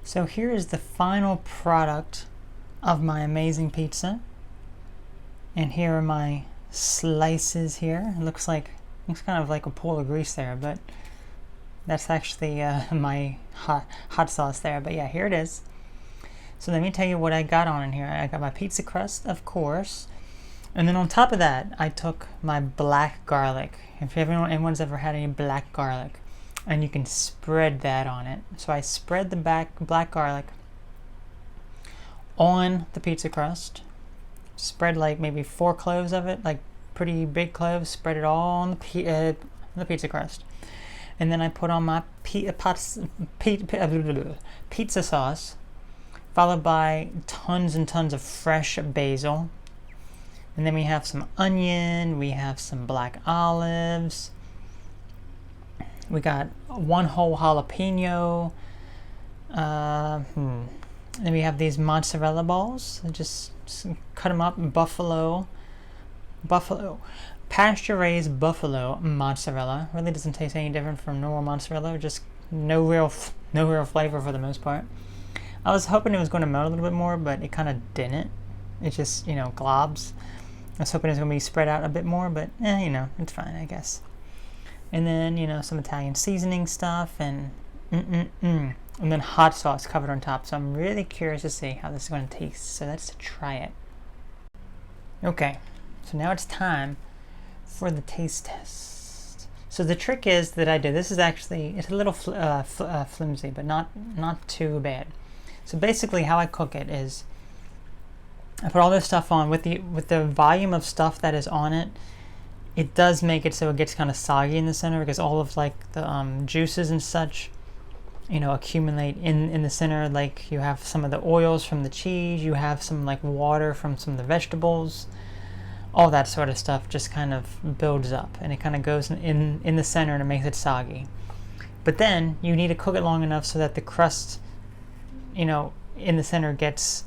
So here is the final product of my amazing pizza. And here are my slices here. It looks kind of like a pool of grease there, but that's actually my hot sauce there. But yeah, here it is. So let me tell you what I got on in here. I got my pizza crust, of course. And then on top of that, I took my black garlic. If anyone's ever had any black garlic, and you can spread that on it. So I spread the black garlic on the pizza crust. Spread like maybe 4 cloves of it, like pretty big cloves. Spread it all on the pizza crust. And then I put on my pizza sauce, followed by tons and tons of fresh basil. And then we have some onion, we have some black olives, we got 1 whole jalapeno, then we have these mozzarella balls. Just cut them up, buffalo, pasture-raised buffalo mozzarella. Really doesn't taste any different from normal mozzarella, just no real flavor for the most part. I was hoping it was going to melt a little bit more, but it kind of didn't. It just, globs. I was hoping it was going to be spread out a bit more, but it's fine, I guess. And then, some Italian seasoning stuff, and then hot sauce covered on top. So I'm really curious to see how this is going to taste. So let's try it. Okay, so now it's time for the taste test. So the trick is that I did. This is actually, it's a little flimsy, but not too bad. So basically, how I cook it is, I put all this stuff on with the volume of stuff that is on it. It does make it so it gets kind of soggy in the center because all of like the juices and such, accumulate in the center. Like you have some of the oils from the cheese, you have some like water from some of the vegetables, all that sort of stuff just kind of builds up and it kind of goes in the center and it makes it soggy. But then you need to cook it long enough so that the crust, in the center gets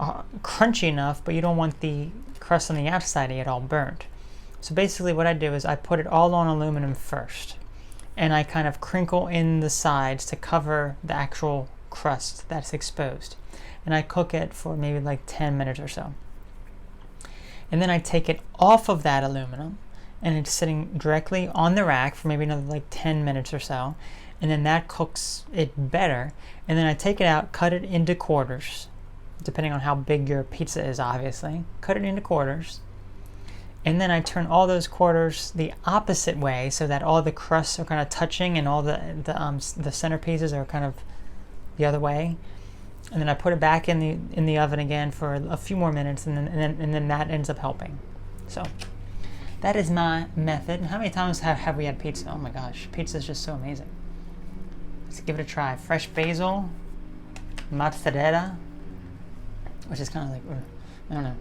crunchy enough, but you don't want the crust on the outside to get all burnt. So basically what I do is I put it all on aluminum first, and I kind of crinkle in the sides to cover the actual crust that's exposed. And I cook it for maybe like 10 minutes or so. And then I take it off of that aluminum, and it's sitting directly on the rack for maybe another like 10 minutes or so. And then that cooks it better. And then I take it out, cut it into quarters, depending on how big your pizza is, obviously. Cut it into quarters. And then I turn all those quarters the opposite way so that all the crusts are kind of touching and all the center pieces are kind of the other way. And then I put it back in the oven again for a few more minutes, and then that ends up helping. So that is my method. How many times have we had pizza? Oh my gosh, pizza is just so amazing. Let's give it a try. Fresh basil, mozzarella, which is kind of like, I don't know.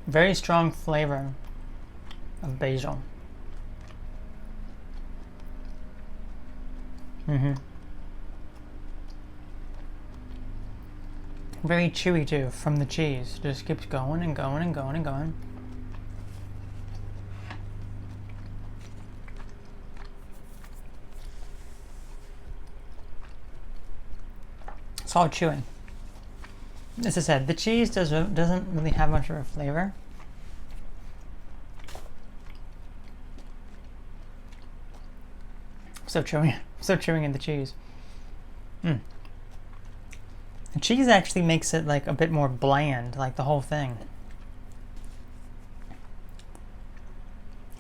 Very strong flavor of basil. Very chewy too from the cheese. Just keeps going and going and going and going. It's all chewing. As I said, the cheese doesn't really have much of a flavor. So chewing in the cheese. The cheese actually makes it like a bit more bland, like the whole thing.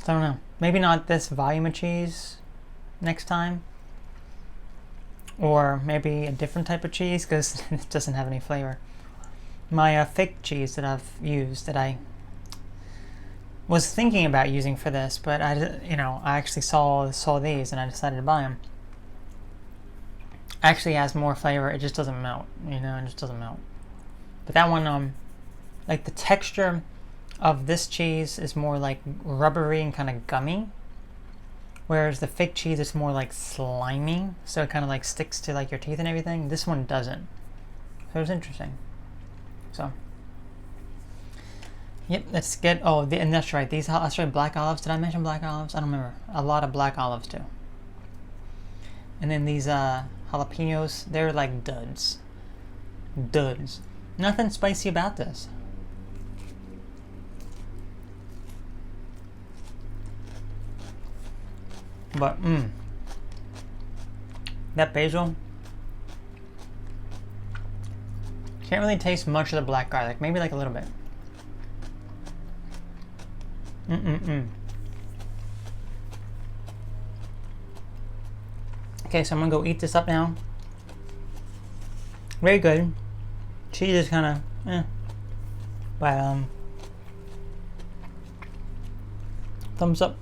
So I don't know. Maybe not this volume of cheese next time. Or maybe a different type of cheese because it doesn't have any flavor. My fake cheese that I've used, that I was thinking about using for this, but I actually saw these and I decided to buy them. Actually has more flavor. It just doesn't melt. It just doesn't melt. But that one, like the texture of this cheese is more like rubbery and kind of gummy, Whereas the fake cheese is more like slimy, so it kind of like sticks to like your teeth and everything. This one doesn't. So it's interesting. So, yep, let's get, and that's right, that's right, black olives. Did I mention black olives? I don't remember. A lot of black olives too. And then these jalapenos, they're like duds. Duds. Nothing spicy about this. But, that basil, can't really taste much of the black garlic. Maybe like a little bit. Okay, so I'm gonna go eat this up now. Very good. Cheese is kind of, but thumbs up.